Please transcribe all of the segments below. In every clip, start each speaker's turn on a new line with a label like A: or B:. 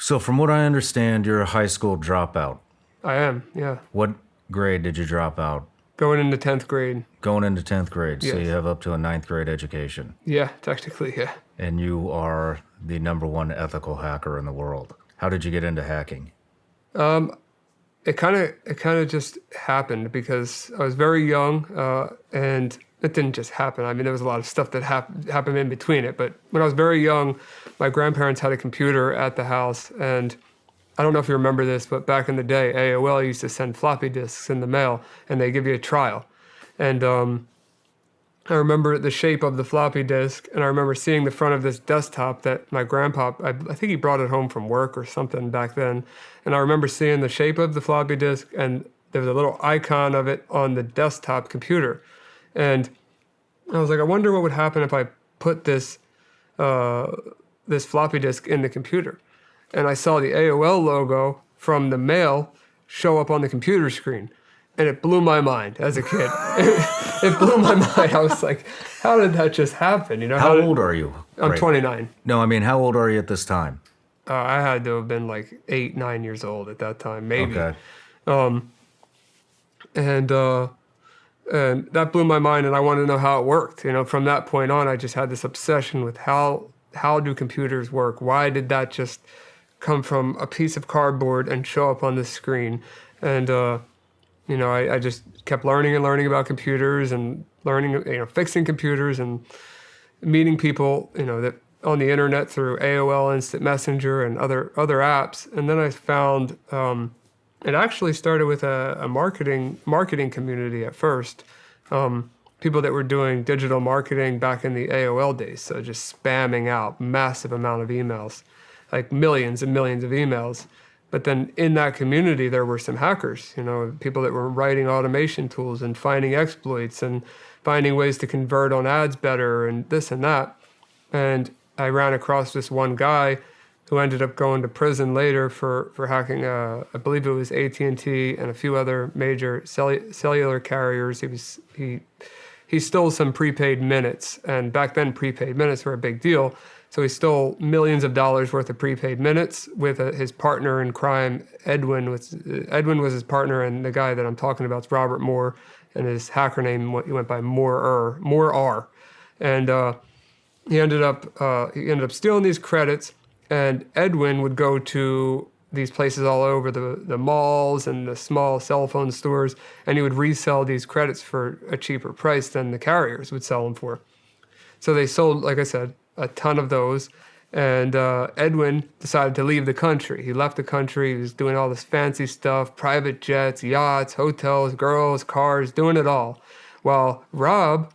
A: So from what I understand, you're a high school dropout.
B: I am, yeah.
A: What grade did you drop out?
B: Going into 10th grade.
A: Going into 10th grade, so
B: Yes.
A: you have up to a ninth grade education.
B: Yeah, technically, yeah.
A: And you are the number one ethical hacker in the world. How did you get into hacking?
B: It kind of just happened because I was very young, and it didn't just happen. I mean, there was a lot of stuff that happened in between it. But when I was very young, my grandparents had a computer at the house, and I don't know if you remember this, but back in the day, AOL used to send floppy disks in the mail, and they give you a trial. And I remember the shape of the floppy disk, and I remember seeing the front of this desktop that my grandpa, I think he brought it home from work or something back then. And I remember seeing the shape of the floppy disk, and there was a little icon of it on the desktop computer. And I was like, I wonder what would happen if I put this floppy disk in the computer. And I saw the AOL logo from the mail show up on the computer screen. And it blew my mind as a kid. It blew my mind. I was like, how did that just happen? You know,
A: How old are you?
B: I'm 29.
A: No, I mean, how old are you at this time?
B: I had to have been like 8, 9 years old at that time, maybe.
A: Okay.
B: And that blew my mind, and I wanted to know how it worked. You know, from that point on, I just had this obsession with how do computers work? Why did that just come from a piece of cardboard and show up on the screen? And you know, I just kept learning and learning about computers and learning, you know, fixing computers and meeting people, you know, that on the internet through AOL Instant Messenger and other apps. And then I found it actually started with a marketing community at first. People that were doing digital marketing back in the AOL days, so just spamming out massive amount of emails, like millions and millions of emails. But then in that community, there were some hackers, you know, people that were writing automation tools and finding exploits and finding ways to convert on ads better and this and that. And I ran across this one guy who ended up going to prison later for hacking, I believe it was AT&T and a few other major cellular carriers. He stole some prepaid minutes, and back then prepaid minutes were a big deal. So he stole millions of dollars worth of prepaid minutes with his partner in crime, Edwin. Edwin was his partner, and the guy that I'm talking about is Robert Moore, and his hacker name he went by Moore. And he ended up stealing these credits. And Edwin would go to these places all over, the malls and the small cell phone stores, and he would resell these credits for a cheaper price than the carriers would sell them for. So they sold, like I said, a ton of those, and Edwin decided to leave the country. He left the country. He was doing all this fancy stuff, private jets, yachts, hotels, girls, cars, doing it all, while Rob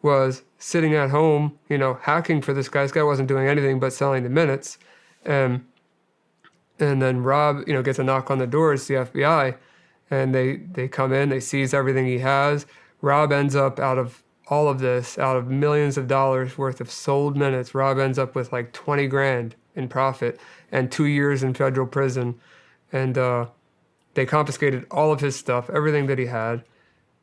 B: was sitting at home, you know, hacking for this guy. This guy wasn't doing anything but selling the minutes. And then Rob, you know, gets a knock on the door. It's the FBI, and they come in, they seize everything he has. Rob ends up out of all of this, out of millions of dollars worth of sold minutes, Rob ends up with like 20 grand in profit and 2 years in federal prison. And they confiscated all of his stuff, everything that he had.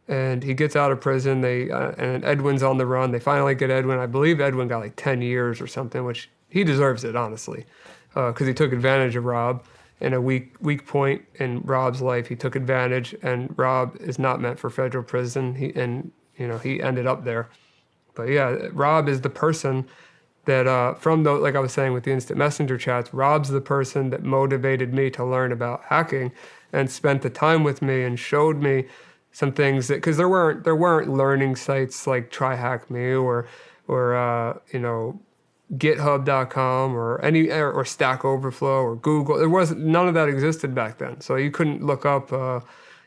B: And he gets out of prison. And Edwin's on the run. They finally get Edwin. I believe Edwin got like 10 years or something, which he deserves it, honestly, because he took advantage of Rob in a weak point in Rob's life. He took advantage, and Rob is not meant for federal prison. He ended up there. But yeah, Rob is the person that, like I was saying with the instant messenger chats, Rob's the person that motivated me to learn about hacking and spent the time with me and showed me some things that, because there weren't learning sites like TryHackMe or you know, GitHub.com or Stack Overflow or Google. None of that existed back then. So you couldn't look up you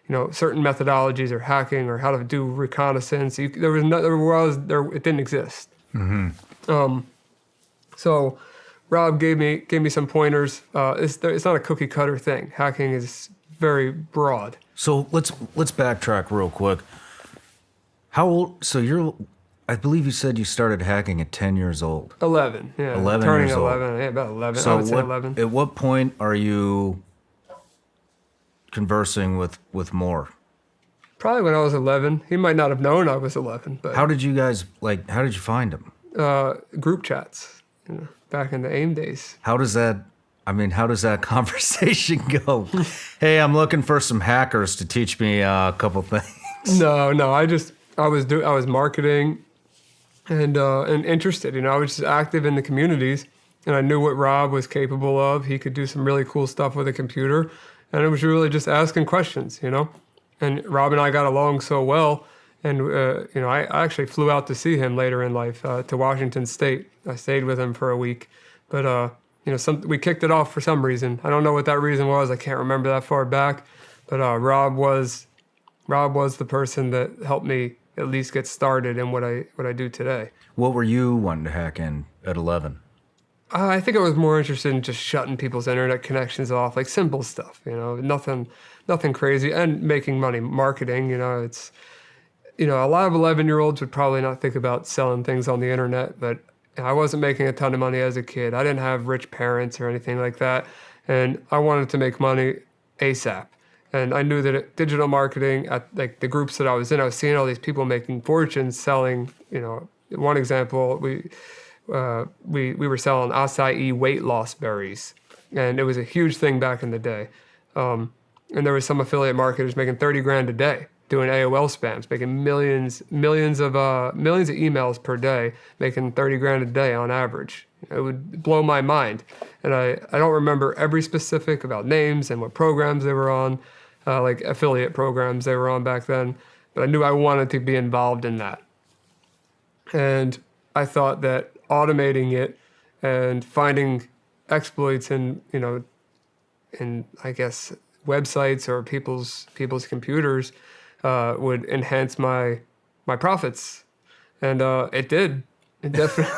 B: know, certain methodologies or hacking or how to do reconnaissance. It didn't exist.
A: Mm-hmm.
B: So Rob gave me some pointers. It's not a cookie cutter thing. Hacking is very broad.
A: So let's backtrack real quick. How old? So I believe you said you started hacking at 10 years old.
B: 11, yeah.
A: 11
B: turning
A: years
B: 11,
A: old.
B: Yeah, about 11.
A: So
B: I would say 11.
A: At what point are you conversing with Moore?
B: Probably when I was 11. He might not have known I was 11, but
A: how did you find him?
B: Group chats, you know, back in the AIM days.
A: How does that I mean, how does that conversation go? Hey, I'm looking for some hackers to teach me a couple things.
B: No, I was marketing and interested. I was just active in the communities, and I knew what Rob was capable of. He could do some really cool stuff with a computer, and it was really just asking questions. And Rob and I got along so well, and I actually flew out to see him later in life to Washington State. I stayed with him for a week, but we kicked it off for some reason. I don't know what that reason was. I can't remember that far back, but Rob was the person that helped me at least get started in what I do today.
A: What were you wanting to hack in at 11?
B: I think I was more interested in just shutting people's internet connections off, like simple stuff, nothing crazy, and making money, marketing. It's a lot of 11-year-olds would probably not think about selling things on the internet, but I wasn't making a ton of money as a kid. I didn't have rich parents or anything like that, and I wanted to make money ASAP. And I knew that digital marketing at like the groups that I was in, I was seeing all these people making fortunes selling. One example, we were selling acai weight loss berries, and it was a huge thing back in the day. And there was some affiliate marketers making 30 grand a day doing AOL spams, making millions of emails per day, making 30 grand a day on average. It would blow my mind. And I don't remember every specific about names and what programs they were on, like affiliate programs they were on back then, but I knew I wanted to be involved in that. And I thought that automating it and finding exploits in I guess websites or people's computers would enhance my profits, and it did. It definitely.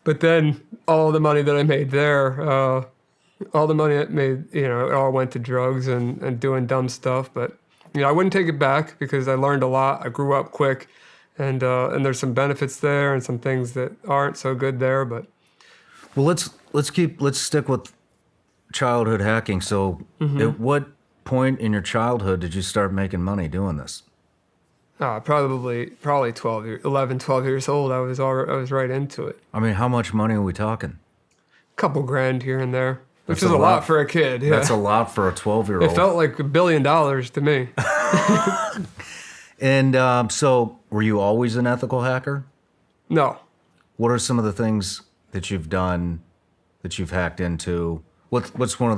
B: But then all the money that I made there, all the money I made, it all went to drugs and doing dumb stuff. But I wouldn't take it back because I learned a lot. I grew up quick, and there's some benefits there and some things that aren't so good there. But
A: well, let's stick with childhood hacking. So, at what point in your childhood did you start making money doing this?
B: Probably 11, 12 years old. I was right into it.
A: I mean, how much money are we talking?
B: Couple grand here and there, which is a lot for a kid. Yeah.
A: That's a lot for a 12-year-old.
B: It felt like $1 billion to me.
A: And so, were you always an ethical hacker?
B: No.
A: What are some of the things that you've done that you've hacked into? What's one of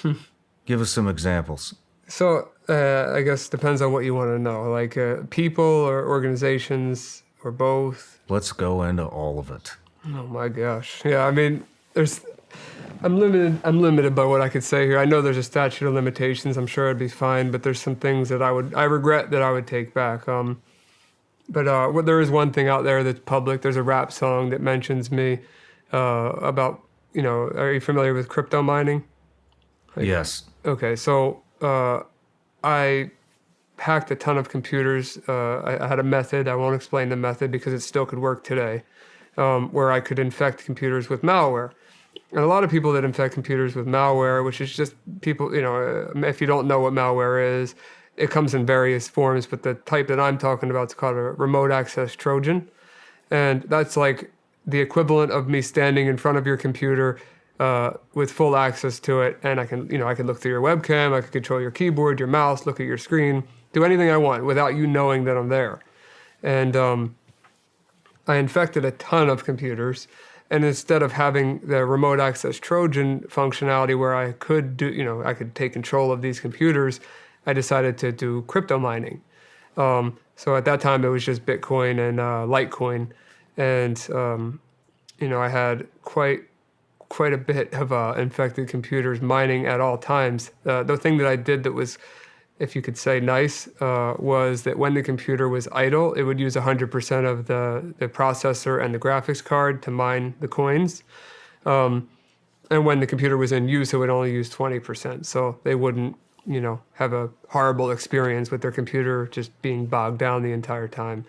A: the... Give us some examples.
B: So, I guess depends on what you want to know. Like people or organizations or both.
A: Let's go into all of it.
B: Oh my gosh. Yeah, I mean, I'm limited by what I could say here. I know there's a statute of limitations. I'm sure I'd be fine, but there's some things that I regret that I would take back. But there is one thing out there that's public. There's a rap song that mentions me about, are you familiar with crypto mining?
A: Yes.
B: Okay, so I hacked a ton of computers. I had a method. I won't explain the method because it still could work today, where I could infect computers with malware. And a lot of people that infect computers with malware, which is just people, if you don't know what malware is, it comes in various forms, but the type that I'm talking about is called a remote access Trojan. And that's like the equivalent of me standing in front of your computer with full access to it, and I can look through your webcam, I can control your keyboard, your mouse, look at your screen, do anything I want without you knowing that I'm there. And I infected a ton of computers, and instead of having the remote access Trojan functionality where I could do, I could take control of these computers, I decided to do crypto mining. So at that time it was just Bitcoin and Litecoin, and I had quite a bit of infected computers mining at all times. The thing that I did that was, if you could say nice, was that when the computer was idle, it would use 100% of the processor and the graphics card to mine the coins. And when the computer was in use, it would only use 20%. So they wouldn't, have a horrible experience with their computer just being bogged down the entire time.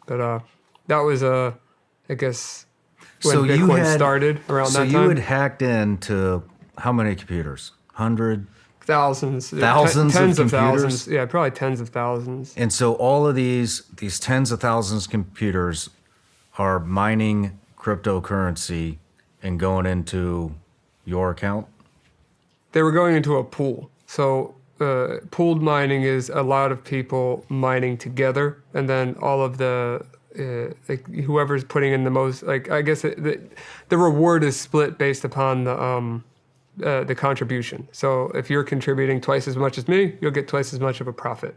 B: But that was, I guess, when Bitcoin started around that time.
A: So you had hacked into how many computers? 100?
B: Thousands.
A: Thousands
B: tens
A: of computers?
B: thousands. Yeah, probably tens of thousands.
A: And so all of these tens of thousands of computers are mining cryptocurrency and going into your account?
B: They were going into a pool. So pooled mining is a lot of people mining together, and then all of the like whoever's putting in the most, like I guess the reward is split based upon the contribution. So if you're contributing twice as much as me, you'll get twice as much of a profit.